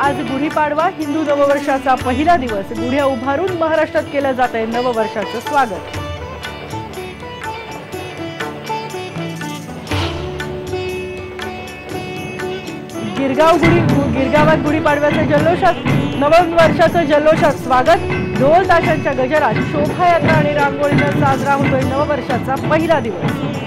आज गुढीपाडवा हिंदू नववर्षाचा पहिला दिवस। गुढ्या उभारून महाराष्ट्रात केलं जातंय नववर्षाचं स्वागत। गिरगावात गुढीपाडव्याच्या जल्लोषात नववर्षाचं जल्लोषात स्वागत। ढोल ताशांच्या गजरात शोभायात्रा आणि रांगोळीनं साजरा होतोय नववर्षाचा पहिला दिवस।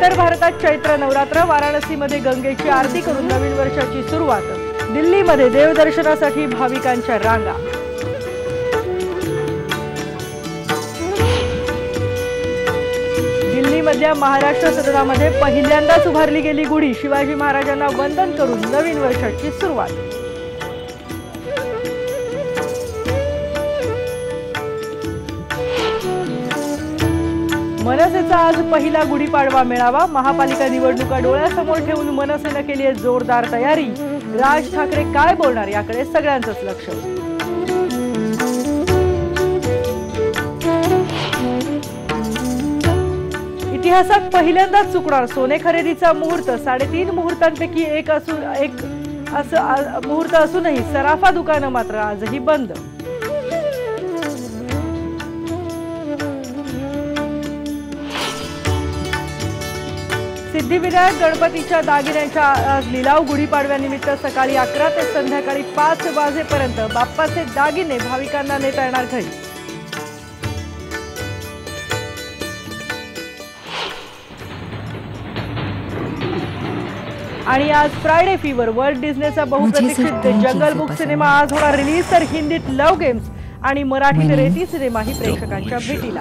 उत्तर भारतात चैत्र नवरात्र, वाराणसीमध्ये गंगेची आरती करून नवीन वर्षाची सुरुवात। दिल्लीमध्ये देवदर्शनासाठी भाविकांच्या रांगा। दिल्लीमधल्या महाराष्ट्र सदनामध्ये पहिल्यांदाच उभारली गेली गुढी। शिवाजी महाराजांना वंदन करून नवीन वर्षाची सुरुवात। मनसेचा आज पहिला गुढीपाडवा मेळावा। महापालिका निवडणुका डोळ्यासमोर ठेवून मनसेनं केली आहे जोरदार तयारी। राज ठाकरे काय बोलणार याकडे सगळ्यांचंच लक्ष। इतिहासात पहिल्यांदाच चुकणार सोने खरेदीचा मुहूर्त। 3.5 मुहूर्तांपैकी एक मुहूर्त असूनही सराफा दुकानं मात्र आजही बंद। सिद्धिविनायक गणपतीच्या दागिन्यांचा आज लिलाव। गुढीपाडव्यानिमित्त सकाळी 11 ते संध्याकाळी 5 वाजेपर्यंत बाप्पाचे दागिने भाविकांना नेता येणार घरी। आणि आज फ्रायडे फीवर। वर्ल्ड डिझनेचा बहुप्रतीक्षित जंगल बुक सिनेमा आज होणार रिलीज। तर हिंदीत लव्ह गेम्स आणि मराठीत रेती सिनेमाही प्रेक्षकांच्या भेटीला।